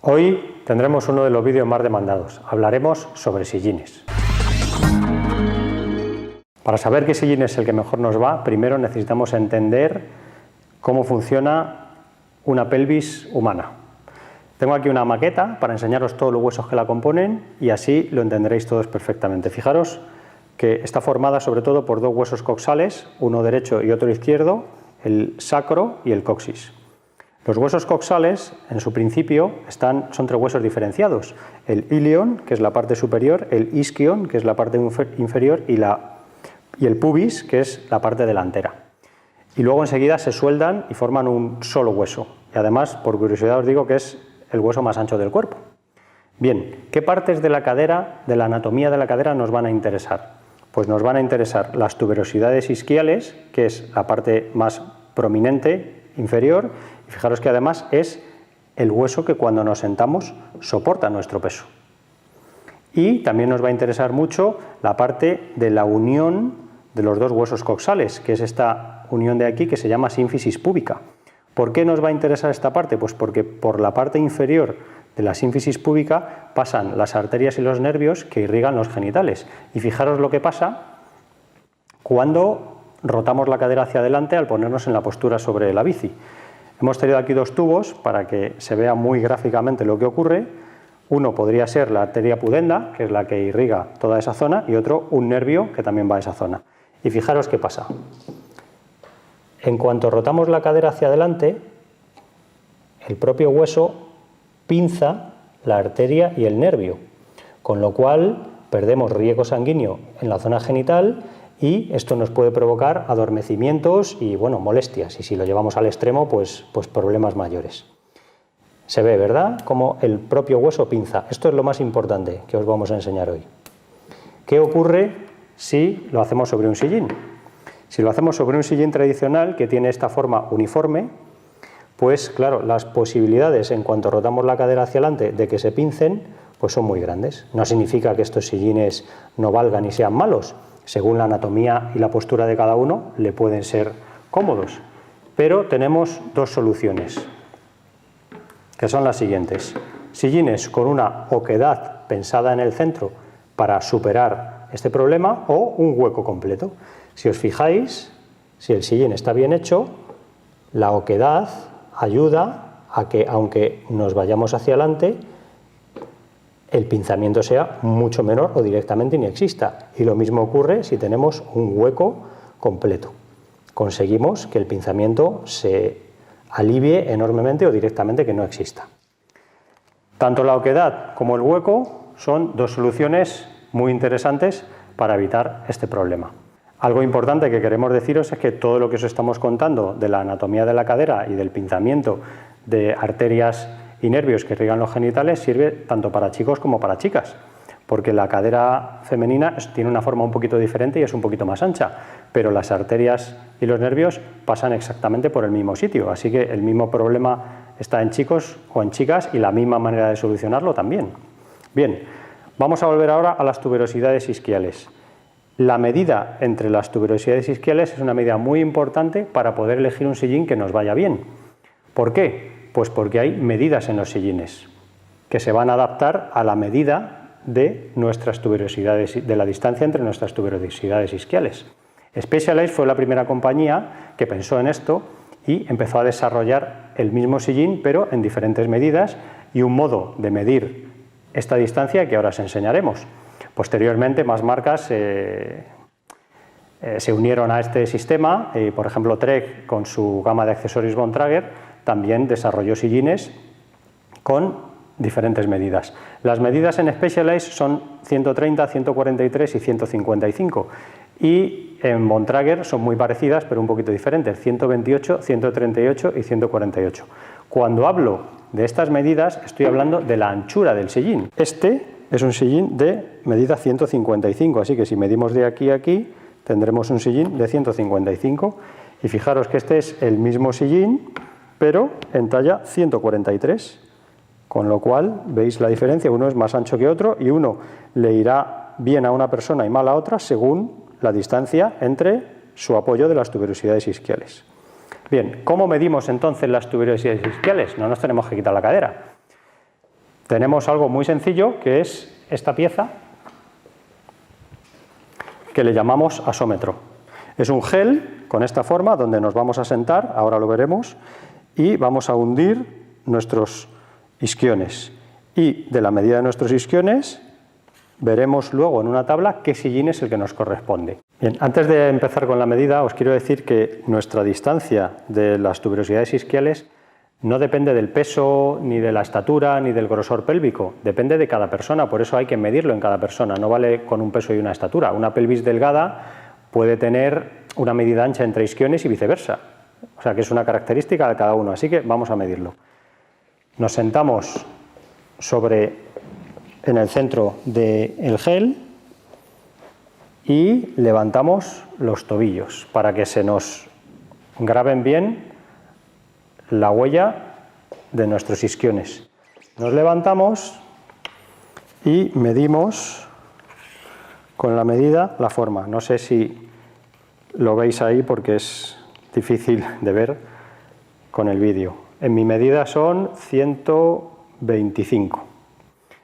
Hoy tendremos uno de los vídeos más demandados. Hablaremos sobre sillines. Para saber qué sillín es el que mejor nos va, primero necesitamos entender cómo funciona una pelvis humana. Tengo aquí una maqueta para enseñaros todos los huesos que la componen y así lo entenderéis todos perfectamente. Fijaros que está formada sobre todo por dos huesos coxales, uno derecho y otro izquierdo, el sacro y el coxis. Los huesos coxales, en su principio, son tres huesos diferenciados. El ilion, que es la parte superior, el isquion, que es la parte inferior, y el pubis, que es la parte delantera. Y luego enseguida se sueldan y forman un solo hueso. Y además, por curiosidad os digo que es el hueso más ancho del cuerpo. Bien, ¿qué partes de la cadera, de la anatomía de la cadera, nos van a interesar? Pues nos van a interesar las tuberosidades isquiales, que es la parte más prominente, inferior, y fijaros que además es el hueso que cuando nos sentamos soporta nuestro peso. Y también nos va a interesar mucho la parte de la unión de los dos huesos coxales, que es esta unión de aquí que se llama sínfisis púbica. ¿Por qué nos va a interesar esta parte? Pues porque por la parte inferior de la sínfisis púbica pasan las arterias y los nervios que irrigan los genitales. Y fijaros lo que pasa cuando rotamos la cadera hacia adelante al ponernos en la postura sobre la bici. Hemos tenido aquí dos tubos para que se vea muy gráficamente lo que ocurre. Uno podría ser la arteria pudenda, que es la que irriga toda esa zona, y otro un nervio que también va a esa zona. Y fijaros qué pasa. En cuanto rotamos la cadera hacia adelante, el propio hueso pinza la arteria y el nervio, con lo cual perdemos riego sanguíneo en la zona genital y esto nos puede provocar adormecimientos y molestias, y si lo llevamos al extremo, pues problemas mayores. Se ve, ¿verdad?, cómo el propio hueso pinza. Esto es lo más importante que os vamos a enseñar hoy. ¿Qué ocurre si lo hacemos sobre un sillín? Si lo hacemos sobre un sillín tradicional que tiene esta forma uniforme, pues claro, las posibilidades en cuanto rotamos la cadera hacia adelante de que se pincen, pues son muy grandes. No significa que estos sillines no valgan y sean malos. Según la anatomía y la postura de cada uno, le pueden ser cómodos. Pero tenemos dos soluciones, que son las siguientes. Sillines con una oquedad pensada en el centro para superar este problema o un hueco completo. Si os fijáis, si el sillín está bien hecho, la oquedad ayuda a que, aunque nos vayamos hacia adelante, el pinzamiento sea mucho menor o directamente ni exista. Y lo mismo ocurre si tenemos un hueco completo. Conseguimos que el pinzamiento se alivie enormemente o directamente que no exista. Tanto la oquedad como el hueco son dos soluciones muy interesantes para evitar este problema. Algo importante que queremos deciros es que todo lo que os estamos contando de la anatomía de la cadera y del pinzamiento de arterias y nervios que irrigan los genitales sirve tanto para chicos como para chicas, porque la cadera femenina tiene una forma un poquito diferente y es un poquito más ancha, pero las arterias y los nervios pasan exactamente por el mismo sitio, así que el mismo problema está en chicos o en chicas y la misma manera de solucionarlo también. Bien, vamos a volver ahora a las tuberosidades isquiales. La medida entre las tuberosidades isquiales es una medida muy importante para poder elegir un sillín que nos vaya bien. ¿Por qué? Pues porque hay medidas en los sillines que se van a adaptar a la medida de nuestras tuberosidades, de la distancia entre nuestras tuberosidades isquiales. Specialized fue la primera compañía que pensó en esto y empezó a desarrollar el mismo sillín, pero en diferentes medidas y un modo de medir esta distancia que ahora os enseñaremos. Posteriormente, más marcas se unieron a este sistema, por ejemplo, Trek con su gama de accesorios Von Trager también desarrolló sillines con diferentes medidas. Las medidas en Specialized son 130, 143 y 155 y en Von Trager son muy parecidas pero un poquito diferentes, 128, 138 y 148. Cuando hablo de estas medidas estoy hablando de la anchura del sillín. Este es un sillín de medida 155, así que si medimos de aquí a aquí tendremos un sillín de 155 y fijaros que este es el mismo sillín pero en talla 143, con lo cual veis la diferencia, uno es más ancho que otro y uno le irá bien a una persona y mal a otra según la distancia entre su apoyo de las tuberosidades isquiales. Bien, ¿cómo medimos entonces las tuberosidades isquiales? No nos tenemos que quitar la cadera. tenemos algo muy sencillo, que es esta pieza, que le llamamos asómetro. Es un gel con esta forma donde nos vamos a sentar, ahora lo veremos, y vamos a hundir nuestros isquiones. Y de la medida de nuestros isquiones veremos luego en una tabla qué sillín es el que nos corresponde. Bien, antes de empezar con la medida os quiero decir que nuestra distancia de las tuberosidades isquiales no depende del peso, ni de la estatura, ni del grosor pélvico, depende de cada persona, por eso hay que medirlo en cada persona, no vale con un peso y una estatura. Una pelvis delgada puede tener una medida ancha entre isquiones y viceversa, o sea que es una característica de cada uno, así que vamos a medirlo. Nos sentamos en el centro del gel y levantamos los tobillos para que se nos graben bien la huella de nuestros isquiones. Nos levantamos y medimos con la medida la forma. No sé si lo veis ahí porque es difícil de ver con el vídeo. En mi medida son 125.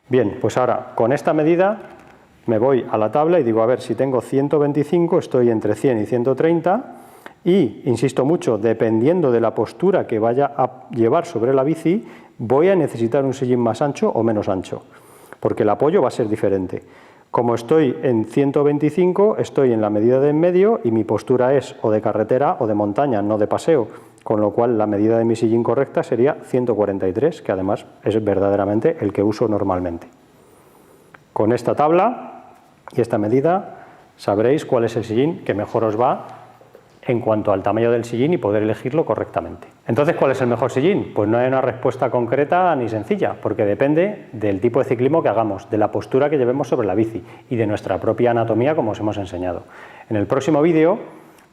Bien, pues ahora con esta medida me voy a la tabla y digo, a ver, si tengo 125, estoy entre 100 y 130 y, insisto mucho, dependiendo de la postura que vaya a llevar sobre la bici, voy a necesitar un sillín más ancho o menos ancho, porque el apoyo va a ser diferente. Como estoy en 125, estoy en la medida de en medio y mi postura es o de carretera o de montaña, no de paseo, con lo cual la medida de mi sillín correcta sería 143, que además es verdaderamente el que uso normalmente. Con esta tabla y esta medida sabréis cuál es el sillín que mejor os va en cuanto al tamaño del sillín y poder elegirlo correctamente. Entonces, ¿cuál es el mejor sillín? Pues no hay una respuesta concreta ni sencilla, porque depende del tipo de ciclismo que hagamos, de la postura que llevemos sobre la bici y de nuestra propia anatomía, como os hemos enseñado. En el próximo vídeo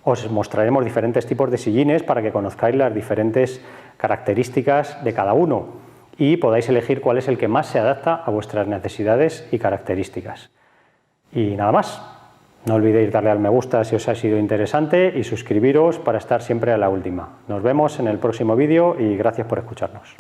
os mostraremos diferentes tipos de sillines para que conozcáis las diferentes características de cada uno y podáis elegir cuál es el que más se adapta a vuestras necesidades y características. Y nada más. No olvidéis darle al me gusta si os ha sido interesante y suscribiros para estar siempre a la última. Nos vemos en el próximo vídeo y gracias por escucharnos.